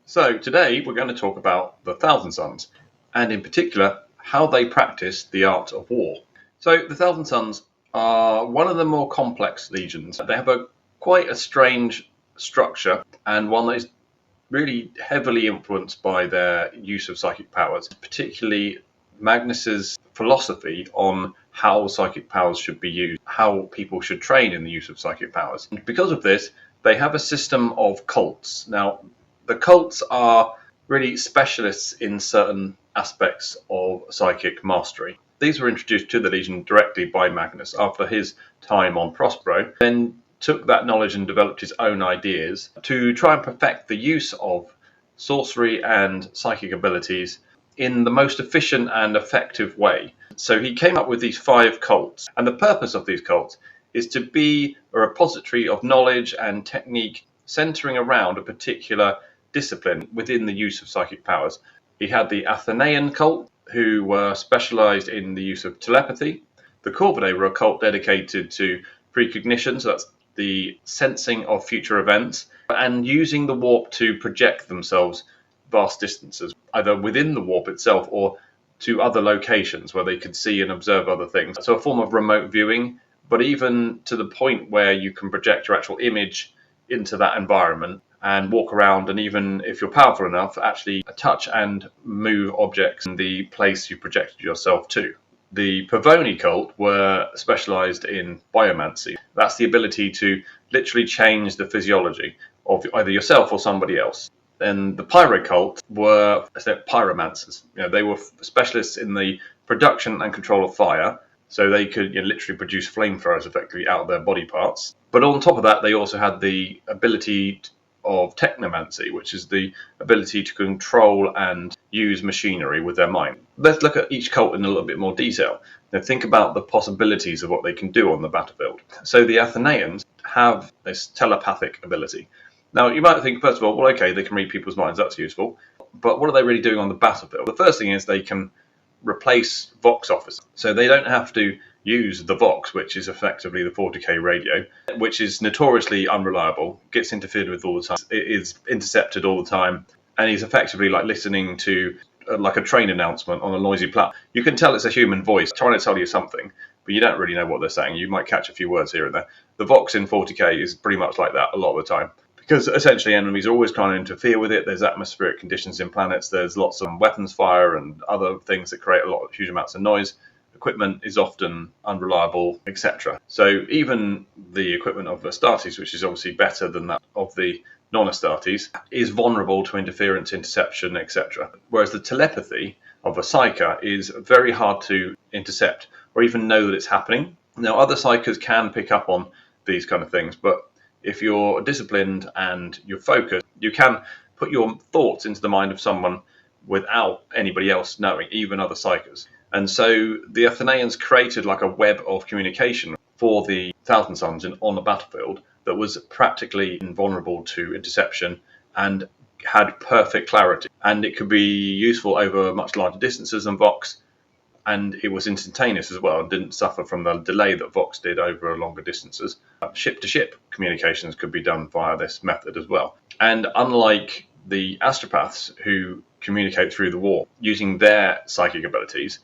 So today we're going to talk about the Thousand Sons, and in particular how they practice the art of war. So the Thousand Sons are one of the more complex legions. They have quite a strange structure, and one that is really heavily influenced by their use of psychic powers, particularly Magnus's philosophy on how psychic powers should be used, how people should train in the use of psychic powers. And because of this, they have a system of cults. Now, the cults are really specialists in certain aspects of psychic mastery. These were introduced to the Legion directly by Magnus after his time on Prospero, then took that knowledge and developed his own ideas to try and perfect the use of sorcery and psychic abilities in the most efficient and effective way. So he came up with these 5 cults, and the purpose of these cults is to be a repository of knowledge and technique centering around a particular discipline within the use of psychic powers. He had the Athenian cult, who were specialized in the use of telepathy. The Corvet were a cult dedicated to precognition, so that's the sensing of future events, and using the warp to project themselves vast distances, either within the warp itself or to other locations where they could see and observe other things. So a form of remote viewing, but even to the point where you can project your actual image into that environment and walk around, and even if you're powerful enough, actually touch and move objects in the place you projected yourself to. The Pavoni cult were specialized in biomancy. That's the ability to literally change the physiology of either yourself or somebody else. Then the Pyrae cult were pyromancers. They were specialists in the production and control of fire, so they could literally produce flamethrowers effectively out of their body parts. But on top of that, they also had the ability of technomancy, which is the ability to control and use machinery with their mind. Let's look at each cult in a little bit more detail. Now think about the possibilities of what they can do on the battlefield. So the Athenians have this telepathic ability. Now you might think, first of all, well, okay, they can read people's minds, that's useful. But what are they really doing on the battlefield? The first thing is they can replace Vox officers. So they don't have to use the Vox, which is effectively the 40k radio, which is notoriously unreliable, gets interfered with all the time, it is intercepted all the time, and is effectively like listening to like a train announcement on a noisy platform. You can tell it's a human voice trying to tell you something, but you don't really know what they're saying. You might catch a few words here and there. The Vox in 40k is pretty much like that a lot of the time, because essentially enemies are always trying to interfere with it. There's atmospheric conditions in planets, there's lots of weapons fire and other things that create huge amounts of noise. Equipment is often unreliable, etc. So even the equipment of Astartes, which is obviously better than that of the non-Astartes, is vulnerable to interference, interception, etc. Whereas the telepathy of a Psyker is very hard to intercept or even know that it's happening. Now, other Psykers can pick up on these kind of things, but if you're disciplined and you're focused, you can put your thoughts into the mind of someone without anybody else knowing, even other Psykers. And so the Athenians created like a web of communication for the Thousand Sons on the battlefield that was practically invulnerable to interception and had perfect clarity. And it could be useful over much larger distances than Vox, and it was instantaneous as well and didn't suffer from the delay that Vox did over longer distances. Ship-to-ship communications could be done via this method as well. And unlike the astropaths who communicate through the warp using their psychic abilities,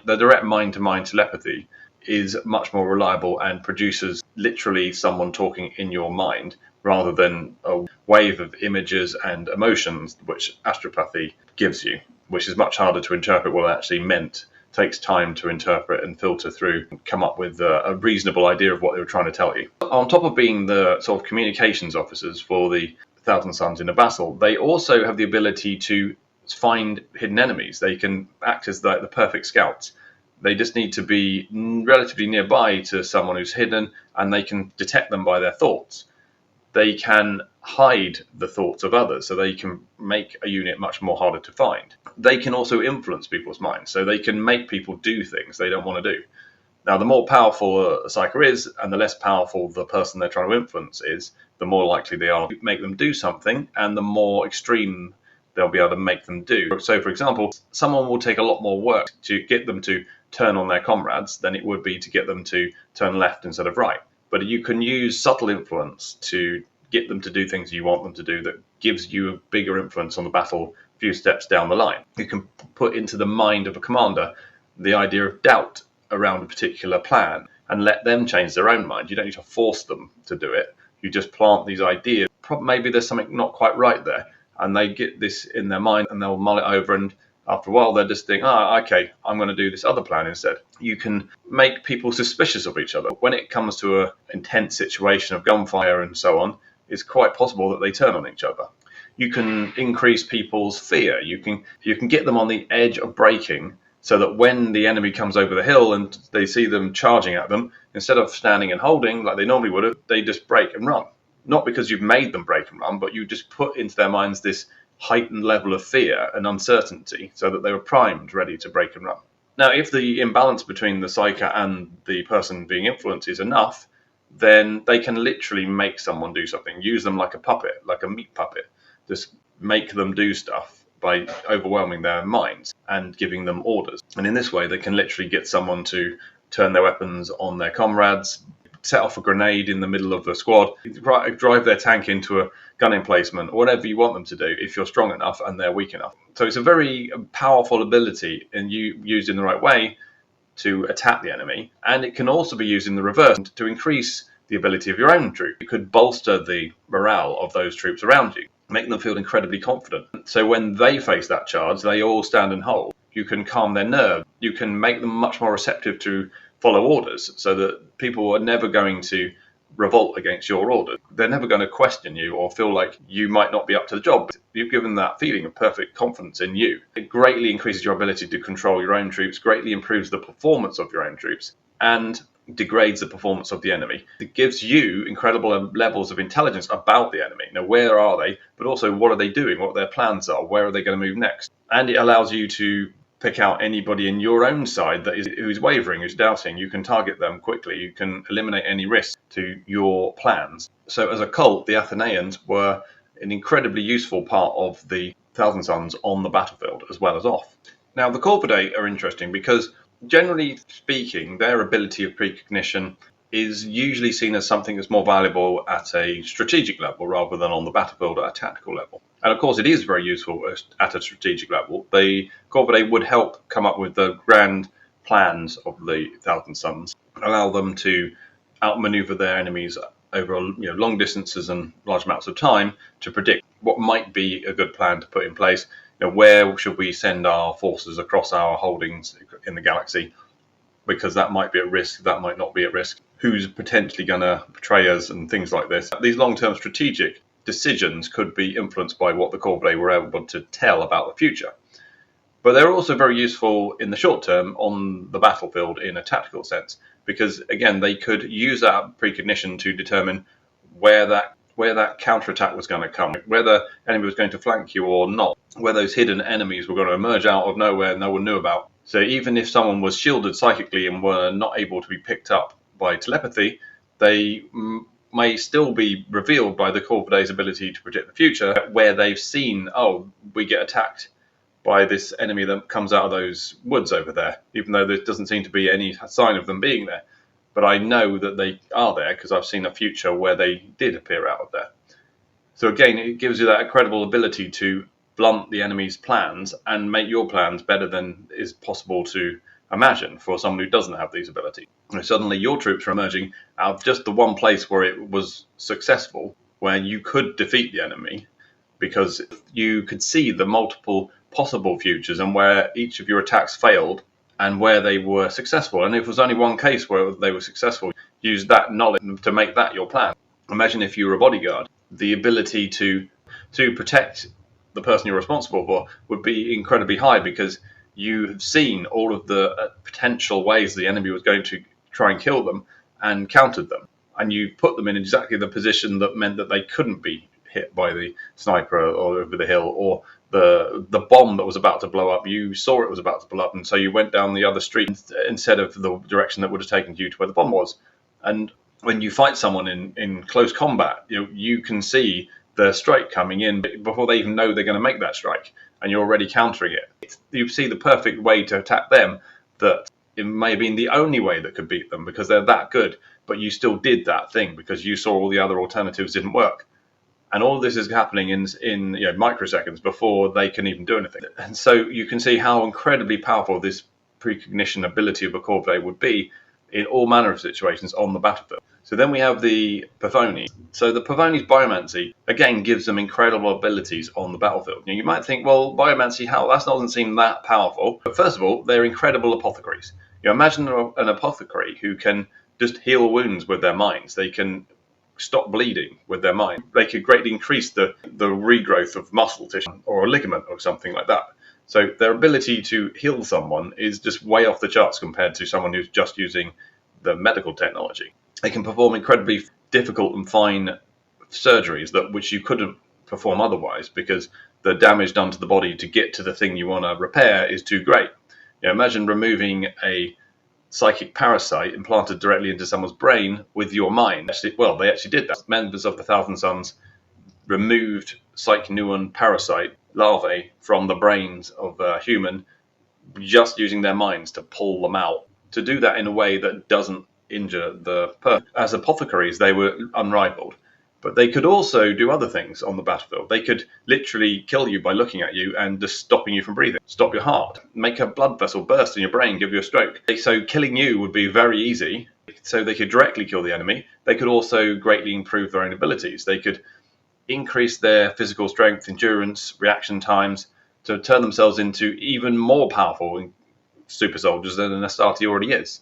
the direct mind-to-mind telepathy is much more reliable and produces literally someone talking in your mind rather than a wave of images and emotions which astropathy gives you, which is much harder to interpret what it actually meant. It takes time to interpret and filter through and come up with a reasonable idea of what they were trying to tell you. On top of being the sort of communications officers for the Thousand Sons in a battle, they also have the ability to find hidden enemies. They can act as the perfect scouts. They just need to be relatively nearby to someone who's hidden, and they can detect them by their thoughts. They can hide the thoughts of others, so they can make a unit much more harder to find. They can also influence people's minds, so they can make people do things they don't want to do. Now, the more powerful a Psyker is, and the less powerful the person they're trying to influence is, the more likely they are to make them do something, and the more extreme they'll be able to make them do. So, for example, someone will take a lot more work to get them to turn on their comrades than it would be to get them to turn left instead of right. But you can use subtle influence to get them to do things you want them to do, that gives you a bigger influence on the battle a few steps down the line. You can put into the mind of a commander the idea of doubt around a particular plan and let them change their own mind. You don't need to force them to do it. You just plant these ideas. Maybe there's something not quite right there, and they get this in their mind and they'll mull it over, and after a while they'll just think, okay, I'm going to do this other plan instead. You can make people suspicious of each other. When it comes to an intense situation of gunfire and so on, it's quite possible that they turn on each other. You can increase people's fear. You can get them on the edge of breaking, so that when the enemy comes over the hill and they see them charging at them, instead of standing and holding like they normally would have, they just break and run. Not because you've made them break and run, but you just put into their minds this heightened level of fear and uncertainty so that they were primed, ready to break and run. Now, if the imbalance between the psyker and the person being influenced is enough, then they can literally make someone do something, use them like a puppet, like a meat puppet, just make them do stuff by overwhelming their minds and giving them orders. And in this way, they can literally get someone to turn their weapons on their comrades, set off a grenade in the middle of the squad, drive their tank into a gun emplacement, or whatever you want them to do if you're strong enough and they're weak enough. So it's a very powerful ability, and used in the right way to attack the enemy. And it can also be used in the reverse to increase the ability of your own troop. You could bolster the morale of those troops around you, make them feel incredibly confident. So when they face that charge, they all stand and hold. You can calm their nerves. You can make them much more receptive to follow orders, so that people are never going to revolt against your orders. They're never going to question you or feel like you might not be up to the job. You've given that feeling of perfect confidence in you. It greatly increases your ability to control your own troops, greatly improves the performance of your own troops, and degrades the performance of the enemy. It gives you incredible levels of intelligence about the enemy. Now, where are they? But also, what are they doing? What their plans are? Where are they going to move next? And it allows you to pick out anybody in your own side who's wavering, who's doubting. You can target them quickly. You can eliminate any risk to your plans. So as a cult, the Athenians were an incredibly useful part of the Thousand Sons on the battlefield as well as off. Now, the Corvet are interesting because, generally speaking, their ability of precognition is usually seen as something that's more valuable at a strategic level rather than on the battlefield at a tactical level. And of course, it is very useful at a strategic level. The Corvet would help come up with the grand plans of the Thousand Sons, allow them to outmaneuver their enemies over long distances and large amounts of time, to predict what might be a good plan to put in place. Where should we send our forces across our holdings in the galaxy? Because that might be at risk, that might not be at risk. Who's potentially going to betray us and things like this. These long-term strategic decisions could be influenced by what the Corvet were able to tell about the future. But they're also very useful in the short term on the battlefield in a tactical sense, because again, they could use that precognition to determine where that counterattack was going to come, whether enemy was going to flank you or not, where those hidden enemies were going to emerge out of nowhere no one knew about. So even if someone was shielded psychically and were not able to be picked up by telepathy, they may still be revealed by the Corvet's ability to predict the future, where they've seen, we get attacked by this enemy that comes out of those woods over there, even though there doesn't seem to be any sign of them being there. But I know that they are there because I've seen a future where they did appear out of there. So again, it gives you that incredible ability to blunt the enemy's plans and make your plans better than is possible to imagine for someone who doesn't have these abilities. Suddenly your troops are emerging out of just the one place where it was successful, where you could defeat the enemy, because you could see the multiple possible futures and where each of your attacks failed and where they were successful. And if it was only one case where they were successful, use that knowledge to make that your plan. Imagine if you were a bodyguard, the ability to protect the person you're responsible for would be incredibly high, because you have seen all of the potential ways the enemy was going to try and kill them and countered them. And you put them in exactly the position that meant that they couldn't be hit by the sniper or over the hill, or the bomb that was about to blow up. You saw it was about to blow up, and so you went down the other street instead of the direction that would have taken you to where the bomb was. And when you fight someone in close combat, you can see the strike coming in before they even know they're going to make that strike, and you're already countering it. You see the perfect way to attack them, that it may have been the only way that could beat them because they're that good, but you still did that thing because you saw all the other alternatives didn't work. And all of this is happening in microseconds before they can even do anything. And so you can see how incredibly powerful this precognition ability of a Corvet would be in all manner of situations on the battlefield. So then we have the Pavoni. So the Pavoni's biomancy, again, gives them incredible abilities on the battlefield. You might think, well, biomancy, how? That doesn't seem that powerful. But first of all, they're incredible apothecaries. Imagine an apothecary who can just heal wounds with their minds. They can stop bleeding with their mind. They could greatly increase the regrowth of muscle tissue or a ligament or something like that. So their ability to heal someone is just way off the charts compared to someone who's just using the medical technology. They can perform incredibly difficult and fine surgeries which you couldn't perform otherwise, because the damage done to the body to get to the thing you want to repair is too great. Imagine removing a psychic parasite implanted directly into someone's brain with your mind. They actually did that. Members of the Thousand Sons removed psych-neuron parasite larvae from the brains of a human just using their minds to pull them out. To do that in a way that doesn't injure the person. As apothecaries, they were unrivaled. But they could also do other things on the battlefield. They could literally kill you by looking at you and just stopping you from breathing, stop your heart, make a blood vessel burst in your brain, give you a stroke. So killing you would be very easy. So they could directly kill the enemy. They could also greatly improve their own abilities. They could increase their physical strength, endurance, reaction times to turn themselves into even more powerful super soldiers than an Astarte already is.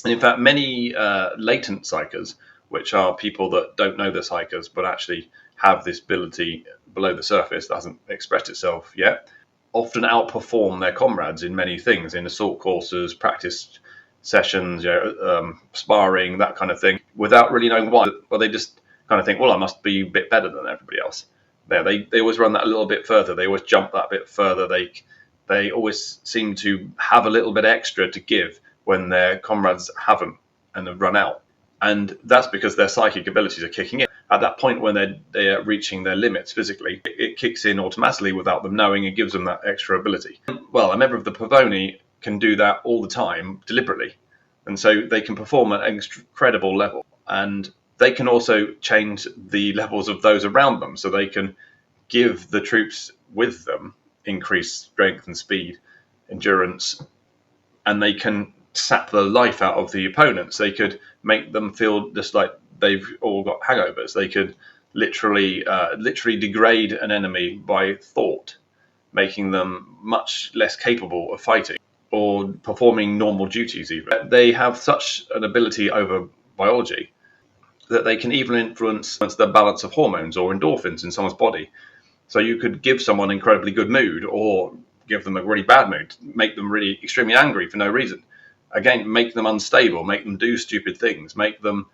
And in fact, many latent psychers, which are people that don't know they're psychers but actually have this ability below the surface that hasn't expressed itself yet, often outperform their comrades in many things, in assault courses, practice sessions, sparring, that kind of thing, without really knowing why. Well, they just kind of think, well, I must be a bit better than everybody else. They always run that a little bit further. They always jump that bit further. They always seem to have a little bit extra to give when their comrades haven't and have run out. And that's because their psychic abilities are kicking in. At that point when they're reaching their limits physically, it kicks in automatically without them knowing and gives them that extra ability. Well, a member of the Pavoni can do that all the time deliberately. And so they can perform at an incredible level. And they can also change the levels of those around them. So they can give the troops with them increased strength and speed, endurance, and they can sap the life out of the opponents. They could make them feel just like they've all got hangovers. They could literally degrade an enemy by thought, making them much less capable of fighting or performing normal duties even. They have such an ability over biology that they can even influence the balance of hormones or endorphins in someone's body. So you could give someone an incredibly good mood or give them a really bad mood, make them really extremely angry for no reason. Again, make them unstable, make them do stupid things, make them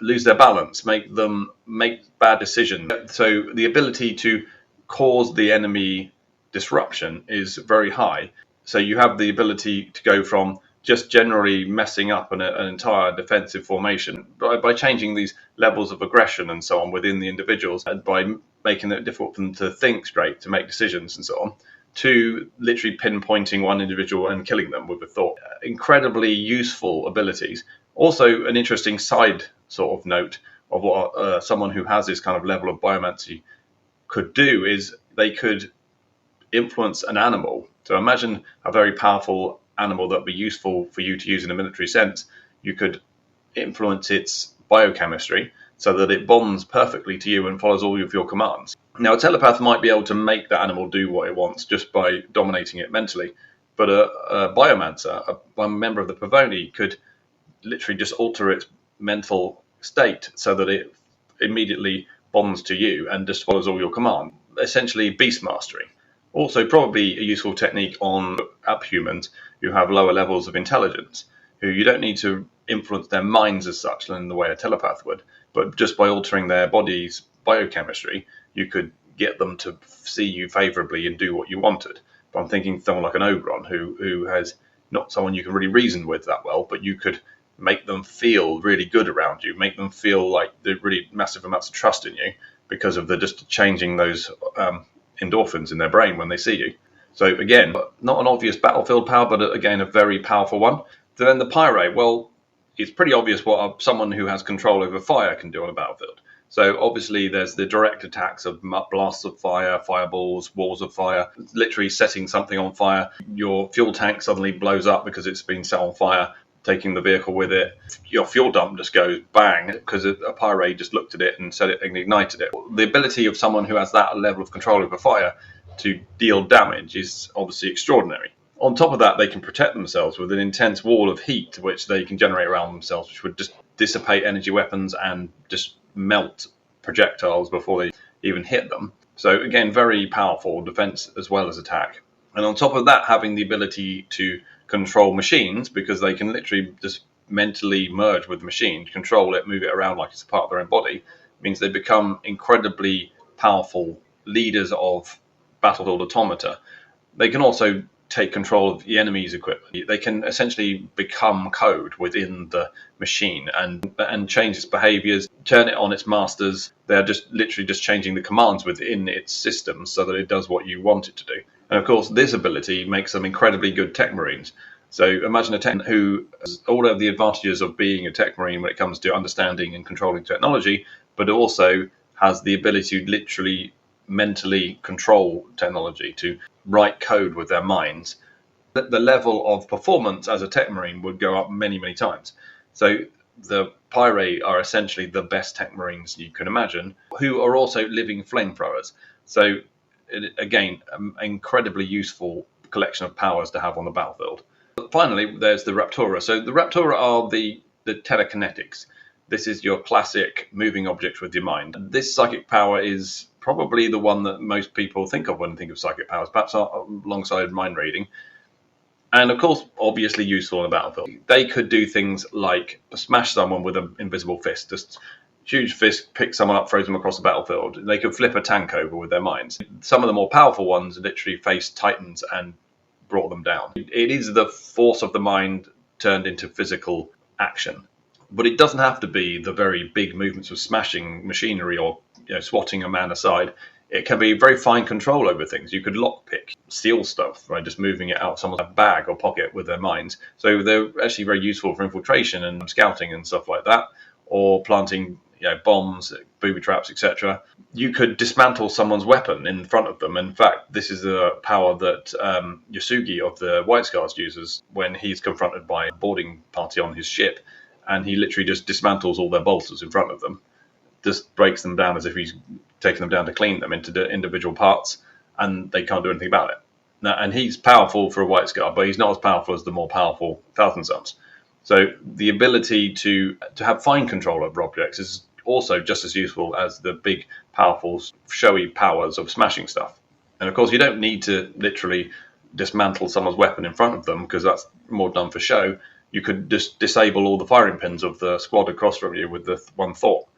lose their balance, make them make bad decisions. So the ability to cause the enemy disruption is very high. So you have the ability to go from just generally messing up an entire defensive formation by changing these levels of aggression and so on within the individuals, and by making it difficult for them to think straight, to make decisions and so on, to literally pinpointing one individual and killing them with a thought. Incredibly useful abilities. Also, an interesting side sort of note of what someone who has this kind of level of biomancy could do is they could influence an animal. So imagine a very powerful animal that would be useful for you to use in a military sense. You could influence its biochemistry so that it bonds perfectly to you and follows all of your commands. Now, a telepath might be able to make that animal do what it wants just by dominating it mentally, but a biomancer, a member of the Pavoni, could literally just alter its mental state so that it immediately bonds to you and just follows all your commands. Essentially, beast mastery. Also, probably a useful technique on humans who have lower levels of intelligence, who you don't need to influence their minds as such in the way a telepath would, but just by altering their body's biochemistry, you could get them to see you favorably and do what you wanted. But I'm thinking someone like an Ogron, who has not someone you can really reason with that well, but you could make them feel really good around you, make them feel like they're really massive amounts of trust in you because of the just changing those endorphins in their brain when they see you. So again, not an obvious battlefield power, but again, a very powerful one. So then the Pyrae, well, it's pretty obvious what someone who has control over fire can do on a battlefield. So obviously there's the direct attacks of blasts of fire, fireballs, walls of fire, literally setting something on fire. Your fuel tank suddenly blows up because it's been set on fire, taking the vehicle with it. Your fuel dump just goes bang because a Pyrae just looked at it and said it and ignited it. The ability of someone who has that level of control over fire to deal damage is obviously extraordinary. On top of that, they can protect themselves with an intense wall of heat, which they can generate around themselves, which would just dissipate energy weapons and just melt projectiles before they even hit them. So again, very powerful defense as well as attack. And on top of that, having the ability to control machines, because they can literally just mentally merge with the machine, control it, move it around like it's a part of their own body, means they become incredibly powerful leaders of battlefield automata. They can also take control of the enemy's equipment. They can essentially become code within the machine and change its behaviors, turn it on its masters. They're just literally just changing the commands within its system so that it does what you want it to do. And of course, this ability makes them incredibly good tech marines. So imagine a tech who has all of the advantages of being a tech marine when it comes to understanding and controlling technology, but also has the ability to literally mentally control technology, to write code with their minds. The level of performance as a tech marine would go up many, many times. So the Pyrae are essentially the best tech marines you can imagine, who are also living flamethrowers. So again, an incredibly useful collection of powers to have on the battlefield. But finally, there's the Raptora. So the Raptora are the telekinetics. This is your classic moving object with your mind. This psychic power is probably the one that most people think of when they think of psychic powers, perhaps alongside mind reading. And of course, obviously useful in the battlefield. They could do things like smash someone with an invisible fist, just huge fist, pick someone up, throw them across the battlefield. They could flip a tank over with their minds. Some of the more powerful ones literally faced titans and brought them down. It is the force of the mind turned into physical action. But it doesn't have to be the very big movements of smashing machinery or swatting a man aside. It can be very fine control over things. You could lockpick, steal stuff by just moving it out of someone's bag or pocket with their minds. So they're actually very useful for infiltration and scouting and stuff like that, or planting bombs, booby traps, etc. You could dismantle someone's weapon in front of them. In fact, this is a power that Yasugi of the White Scars uses when he's confronted by a boarding party on his ship, and he literally just dismantles all their bolters in front of them, just breaks them down as if he's taking them down to clean them into the individual parts, and they can't do anything about it. Now, and he's powerful for a White Scar, but he's not as powerful as the more powerful Thousand Sons. So the ability to have fine control over objects is also just as useful as the big, powerful, showy powers of smashing stuff. And of course, you don't need to literally dismantle someone's weapon in front of them, because that's more done for show. You could just disable all the firing pins of the squad across from you with the one thought.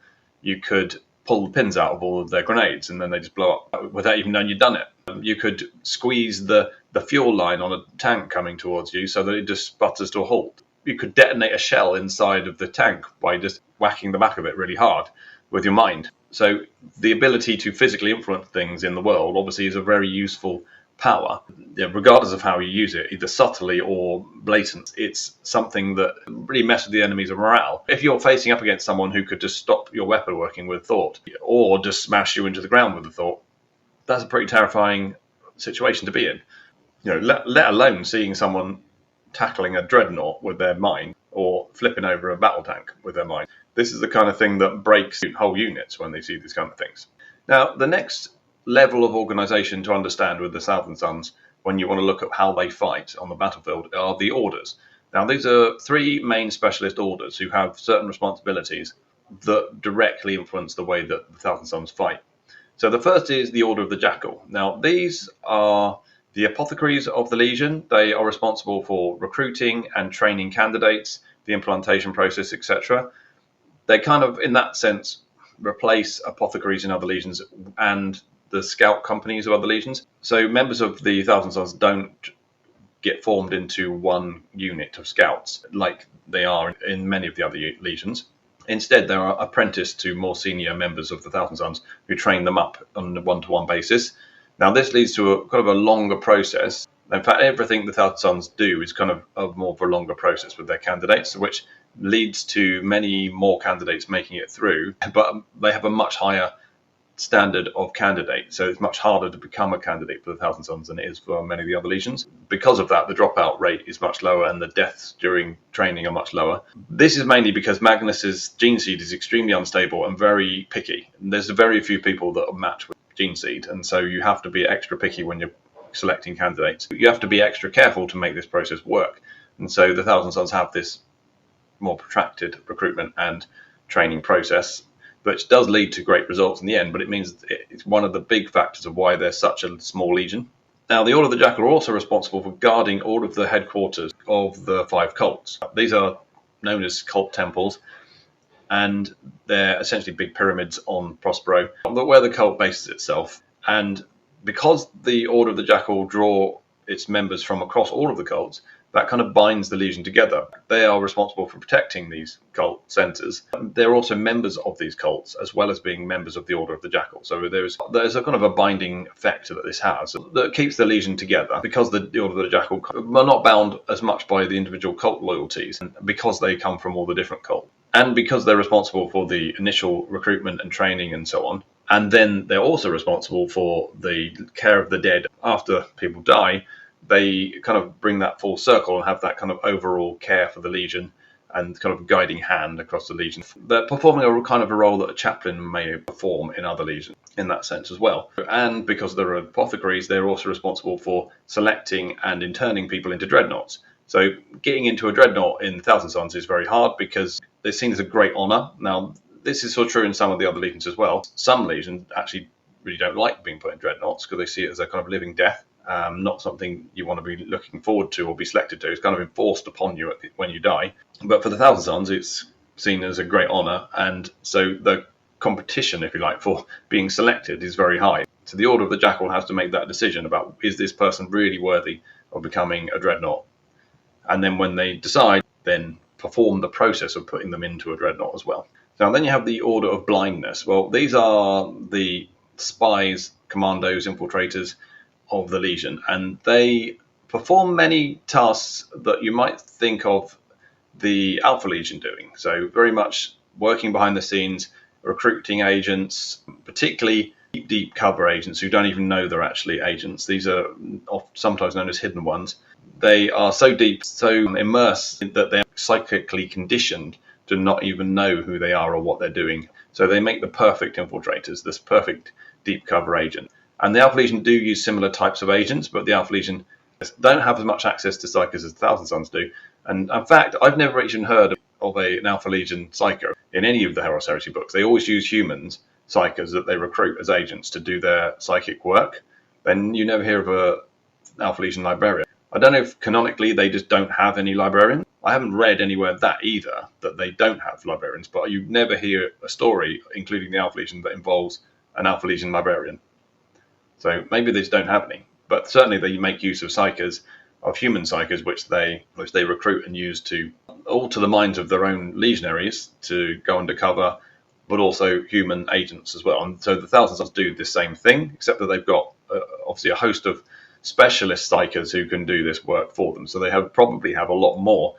You could pull the pins out of all of their grenades and then they just blow up without even knowing you'd done it. You could squeeze the fuel line on a tank coming towards you so that it just sputters to a halt. You could detonate a shell inside of the tank by just whacking the back of it really hard with your mind. So the ability to physically influence things in the world obviously is a very useful power, regardless of how you use it, either subtly or blatant. It's something that really messes with the enemy's morale. If you're facing up against someone who could just stop your weapon working with thought, or just smash you into the ground with a thought, that's a pretty terrifying situation to be in. Let alone seeing someone tackling a dreadnought with their mind, or flipping over a battle tank with their mind. This is the kind of thing that breaks whole units when they see these kind of things. Now, the next level of organization to understand with the Thousand Sons, when you want to look at how they fight on the battlefield, are the orders. Now, these are three main specialist orders who have certain responsibilities that directly influence the way that the Thousand Sons fight. So the first is the Order of the Jackal. Now, these are the apothecaries of the Legion. They are responsible for recruiting and training candidates, the implantation process, etc. They kind of, in that sense, replace apothecaries in other legions and the scout companies of other legions. So members of the Thousand Sons don't get formed into one unit of scouts like they are in many of the other legions. Instead, they are apprenticed to more senior members of the Thousand Sons who train them up on a one-to-one basis. Now, this leads to a kind of a longer process. In fact, everything the Thousand Sons do is kind of more of a longer process with their candidates, which leads to many more candidates making it through, but they have a much higher standard of candidate, so it's much harder to become a candidate for the Thousand Sons than it is for many of the other legions. Because of that, the dropout rate is much lower and the deaths during training are much lower. This is mainly because Magnus's gene seed is extremely unstable and very picky. There's very few people that match with gene seed, and so you have to be extra picky when you're selecting candidates. You have to be extra careful to make this process work, and so the Thousand Sons have this more protracted recruitment and training process, which does lead to great results in the end, but it means it's one of the big factors of why they're such a small legion. Now, the Order of the Jackal are also responsible for guarding all of the headquarters of the 5 cults. These are known as cult temples, and they're essentially big pyramids on Prospero, where the cult bases itself. And because the Order of the Jackal draw its members from across all of the cults, that kind of binds the Legion together. They are responsible for protecting these cult centers. They're also members of these cults, as well as being members of the Order of the Jackal. So there's a kind of a binding effect that this has that keeps the Legion together, because the Order of the Jackal are not bound as much by the individual cult loyalties, because they come from all the different cults, and because they're responsible for the initial recruitment and training and so on. And then they're also responsible for the care of the dead after people die. They kind of bring that full circle and have that kind of overall care for the Legion and kind of guiding hand across the Legion. They're performing a kind of a role that a chaplain may perform in other legions in that sense as well. And because they're apothecaries, they're also responsible for selecting and interning people into dreadnoughts. So getting into a dreadnought in Thousand Sons is very hard because they're seen as a great honour. Now, this is so true in some of the other legions as well. Some legions actually really don't like being put in dreadnoughts because they see it as a kind of living death. Not something you want to be looking forward to or be selected to. It's kind of enforced upon you when you die. But for the Thousand Sons, it's seen as a great honour, and so the competition, if you like, for being selected is very high. So the Order of the Jackal has to make that decision about, is this person really worthy of becoming a dreadnought? And then when they decide, then perform the process of putting them into a dreadnought as well. Now then you have the Order of Blindness. Well, these are the spies, commandos, infiltrators of the Legion, and they perform many tasks that you might think of the Alpha Legion doing. So very much working behind the scenes, recruiting agents, particularly deep cover agents who don't even know they're actually agents. These are sometimes known as hidden ones. They are so deep, so immersed that they're psychically conditioned to not even know who they are or what they're doing. So they make the perfect infiltrators, this perfect deep cover agent. And the Alpha Legion do use similar types of agents, but the Alpha Legion don't have as much access to psychers as the Thousand Sons do. And in fact, I've never even heard of an Alpha Legion psyker in any of the Herald's Heresy books. They always use humans, psychers, that they recruit as agents to do their psychic work. Then you never hear of an Alpha Legion librarian. I don't know if canonically they just don't have any librarians. I haven't read anywhere that either, that they don't have librarians, but you never hear a story, including the Alpha Legion, that involves an Alpha Legion librarian. So maybe they just don't have any, but certainly they make use of psychers, of human psychers, which they recruit and use to alter the minds of their own legionaries to go undercover, but also human agents as well. And so the Thousand Sons do the same thing, except that they've got obviously a host of specialist psychers who can do this work for them. So they probably have a lot more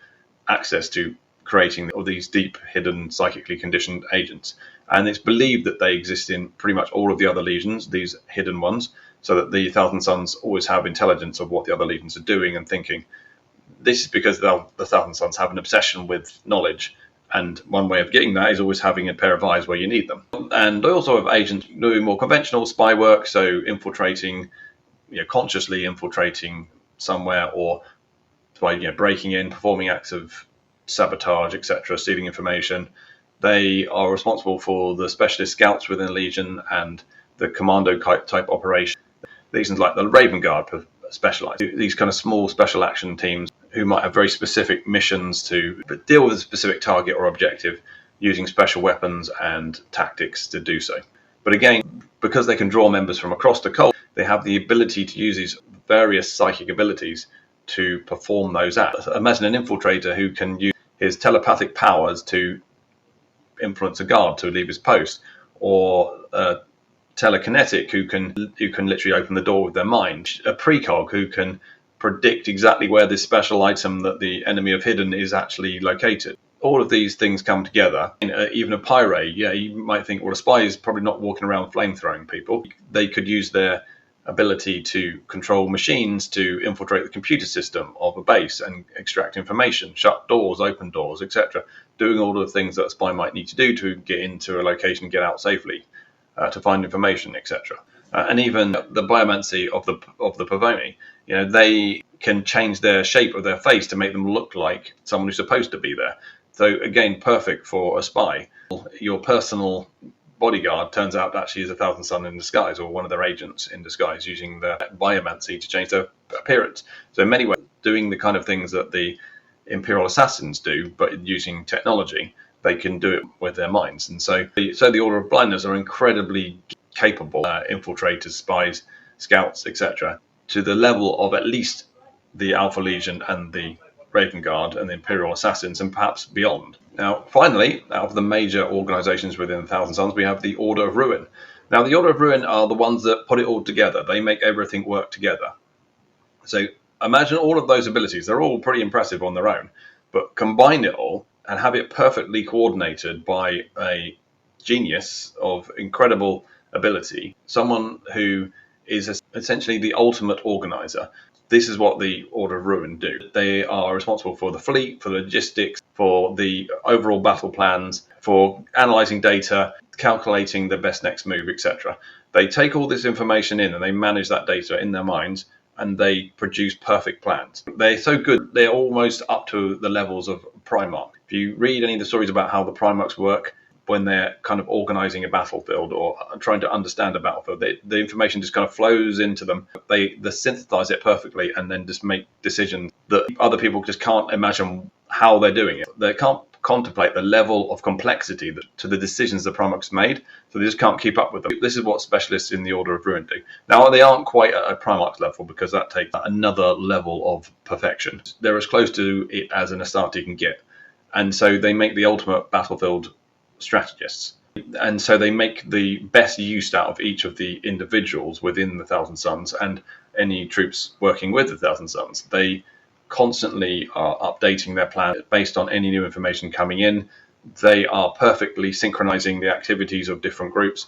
access to creating all these deep, hidden, psychically conditioned agents. And it's believed that they exist in pretty much all of the other legions, these hidden ones, so that the Thousand Sons always have intelligence of what the other legions are doing and thinking. This is because the Thousand Sons have an obsession with knowledge, and one way of getting that is always having a pair of eyes where you need them. And I also have agents doing more conventional spy work, so infiltrating, consciously infiltrating somewhere, or by breaking in, performing acts of sabotage, etc., stealing information. They are responsible for the specialist scouts within the Legion and the commando type operation. Legions like the Raven Guard specialize. These kind of small special action teams who might have very specific missions to deal with a specific target or objective using special weapons and tactics to do so. But again, because they can draw members from across the cult, they have the ability to use these various psychic abilities to perform those acts. Imagine an infiltrator who can use his telepathic powers to influence a guard to leave his post, or a telekinetic who can literally open the door with their mind, a precog who can predict exactly where this special item that the enemy have hidden is actually located. all of these things come together. Even a Pyrae, yeah, you might think, well, a spy is probably not walking around flamethrowing people. They could use their ability to control machines to infiltrate the computer system of a base and extract information, shut doors, open doors, etc., doing all of the things that a spy might need to do to get into a location, get out safely, to find information, etc. And even the biomancy of the Pavoni, they can change their shape of their face to make them look like someone who's supposed to be there. So again, perfect for a spy. Your personal bodyguard turns out actually is a Thousand Sun in disguise, or one of their agents in disguise, using their biomancy to change their appearance. So in many ways, doing the kind of things that the Imperial assassins do, but using technology, they can do it with their minds. And so the Order of Blindness are incredibly capable infiltrators, spies, scouts, etc., to the level of at least the Alpha Legion and the Raven Guard and the Imperial Assassins, and perhaps beyond. Now, finally, out of the major organizations within the Thousand Suns, we have the Order of Ruin. Now, the Order of Ruin are the ones that put it all together. They make everything work together. So imagine all of those abilities. They're all pretty impressive on their own, but combine it all and have it perfectly coordinated by a genius of incredible ability, someone who is essentially the ultimate organizer. This is what the Order of Ruin do. They are responsible for the fleet, for the logistics, for the overall battle plans, for analyzing data, calculating the best next move, etc. They take all this information in and they manage that data in their minds, and they produce perfect plans. They're so good, they're almost up to the levels of Primarch. If you read any of the stories about how the Primarchs work, when they're kind of organizing a battlefield or trying to understand a battlefield, the information just kind of flows into them. They synthesize it perfectly and then just make decisions that other people just can't imagine how they're doing it. They can't contemplate the level of complexity to the decisions the Primarchs made, so they just can't keep up with them. This is what specialists in the Order of Ruin do. Now, they aren't quite at a Primarch level, because that takes another level of perfection. They're as close to it as an Astarte can get, and so they make the ultimate battlefield strategists, and so they make the best use out of each of the individuals within the Thousand Suns and any troops working with the Thousand Suns. They constantly are updating their plan based on any new information coming in. They are perfectly synchronizing the activities of different groups,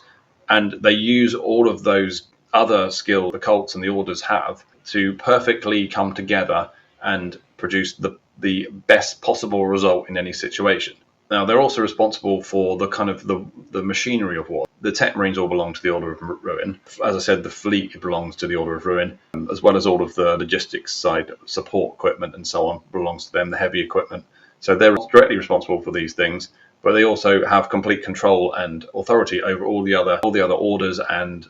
and they use all of those other skills the cults and the orders have to perfectly come together and produce the best possible result in any situation. Now, they're also responsible for the kind of the machinery of war. The tech marines all belong to the Order of Ruin. As I said, the fleet belongs to the Order of Ruin, as well as all of the logistics side, support equipment and so on belongs to them, the heavy equipment. So they're directly responsible for these things, but they also have complete control and authority over all the other orders and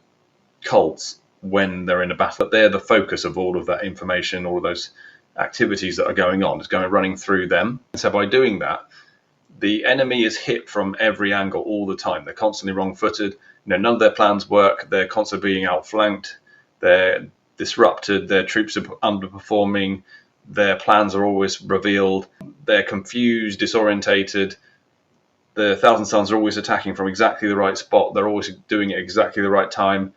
cults when they're in a battle. But they're the focus of all of that information, all of those activities that are going on. It's running through them. So by doing that, the enemy is hit from every angle all the time. They're constantly wrong-footed. None of their plans work. They're constantly being outflanked. They're disrupted. Their troops are underperforming. Their plans are always revealed. They're confused, disorientated. The Thousand Suns are always attacking from exactly the right spot. They're always doing it exactly the right time.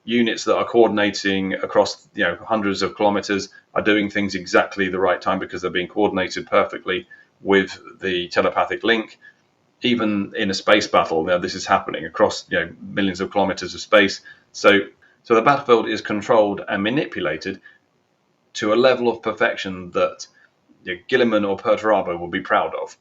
Units that are coordinating across hundreds of kilometers are doing things exactly the right time because they're being coordinated perfectly with the telepathic link. Even in a space battle, now this is happening across millions of kilometers of space. So the battlefield is controlled and manipulated to a level of perfection that Guilliman or Perturabo will be proud of.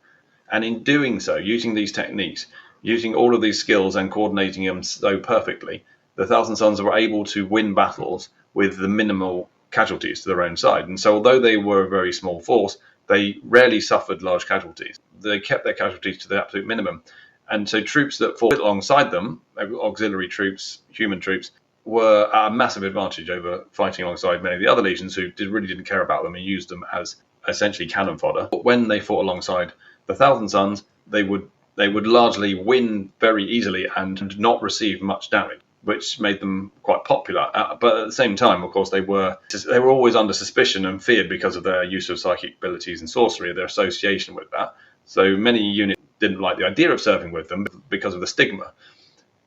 And in doing so, using these techniques, using all of these skills and coordinating them so perfectly, the Thousand Suns were able to win battles with the minimal casualties to their own side. And so although they were a very small force, they rarely suffered large casualties. They kept their casualties to the absolute minimum. And so troops that fought alongside them, auxiliary troops, human troops, were at a massive advantage over fighting alongside many of the other legions who really didn't care about them and used them as essentially cannon fodder. But when they fought alongside the Thousand Suns, they would largely win very easily and not receive much damage, which made them quite popular. But at the same time, of course, they were always under suspicion and feared because of their use of psychic abilities and sorcery, their association with that. So many units didn't like the idea of serving with them because of the stigma.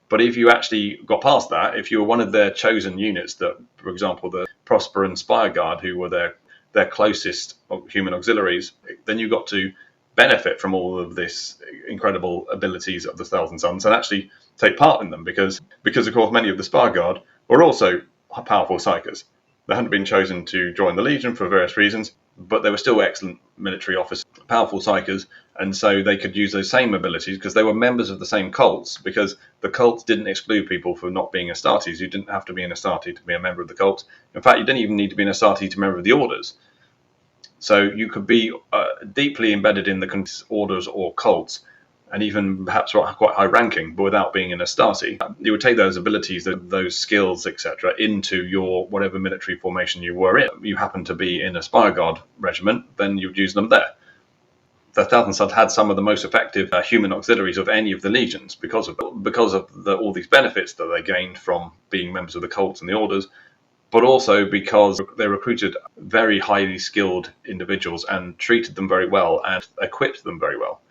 But if you actually got past that, if you were one of their chosen units, that, for example, the Prosper and Spire Guard, who were their closest human auxiliaries, then you got to benefit from all of this incredible abilities of the Thousand Sons and actually take part in them, because of course many of the Spire Guard were also powerful psychers. They hadn't been chosen to join the Legion for various reasons, but they were still excellent military officers, powerful psychers, and so they could use those same abilities because they were members of the same cults, because the cults didn't exclude people for not being Astartes. You didn't have to be an Astarte to be a member of the cult. In fact, you didn't even need to be an Astarte to be a member of the orders. So you could be deeply embedded in the orders or cults, and even perhaps quite high ranking, but without being an Astarte. You would take those abilities, those skills, etc., into your whatever military formation you were in. You happen to be in a Spire Guard regiment, then you'd use them there. The Thousand Sons had some of the most effective human auxiliaries of any of the legions because of all these benefits that they gained from being members of the cults and the orders, but also because they recruited very highly skilled individuals and treated them very well and equipped them very well.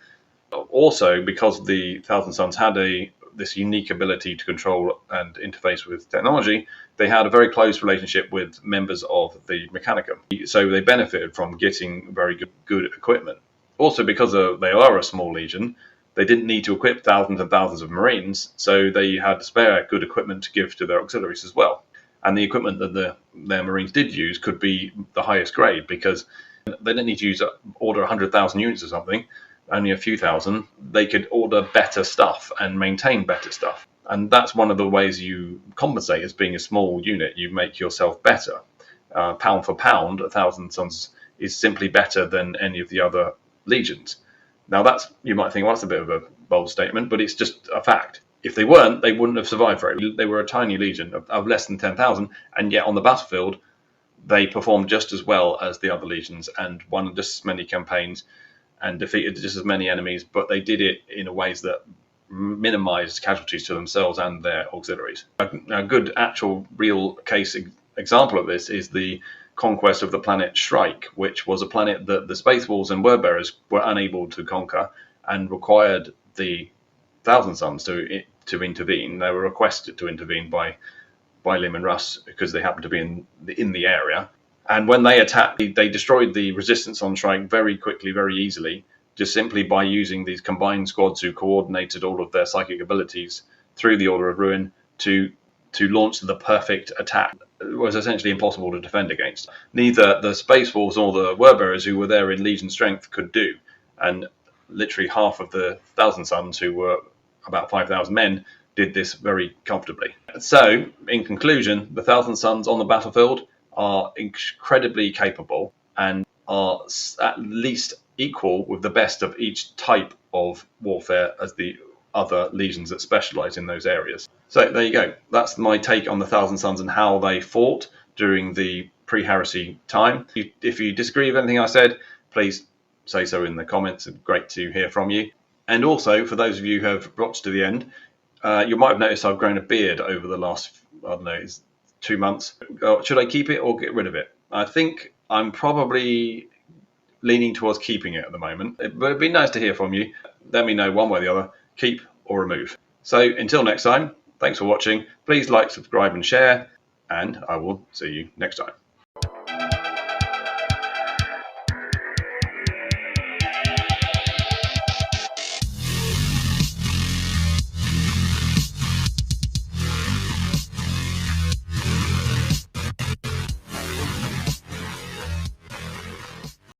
Also, because the Thousand Sons had this unique ability to control and interface with technology, they had a very close relationship with members of the Mechanicum. So they benefited from getting very good equipment. Also, because they are a small legion, they didn't need to equip thousands and thousands of Marines, so they had spare good equipment to give to their auxiliaries as well. And the equipment that their Marines did use could be the highest grade, because they didn't need to order 100,000 units or something, only a few thousand. They could order better stuff and maintain better stuff. And that's one of the ways you compensate as being a small unit. You make yourself better. Pound for pound, a Thousand Sons is simply better than any of the other legions. Now you might think, well, that's a bit of a bold statement, but it's just a fact. If they weren't, they wouldn't have survived very well. They were a tiny legion of less than 10,000, and yet on the battlefield, they performed just as well as the other legions and won just as many campaigns and defeated just as many enemies, but they did it in ways that minimized casualties to themselves and their auxiliaries. A good actual real case example of this is the conquest of the planet Shrike, which was a planet that the Space Wolves and Wordbearers were unable to conquer and required the Thousand Sons to intervene. They were requested to intervene by Lim and Russ because they happened to be in the area. And when they attacked, they destroyed the resistance on Shrike very quickly, very easily, just simply by using these combined squads who coordinated all of their psychic abilities through the Order of Ruin to launch the perfect attack. It was essentially impossible to defend against. Neither the Space Wolves or the Wordbearers, who were there in Legion strength, could do. And literally half of the Thousand Sons, who were about 5,000 men, did this very comfortably. So, in conclusion, the Thousand Sons on the battlefield are incredibly capable and are at least equal with the best of each type of warfare as the other legions that specialize in those areas. So there you go. That's my take on the Thousand Sons and how they fought during the pre-heresy time. If you disagree with anything I said, please say so in the comments. It's great to hear from you. And also, for those of you who have watched to the end, you might have noticed I've grown a beard over the last, 2 months. Should I keep it or get rid of it? I think I'm probably leaning towards keeping it at the moment. But it'd be nice to hear from you. Let me know one way or the other, keep or remove. So until next time, thanks for watching. Please like, subscribe and share, and I will see you next time.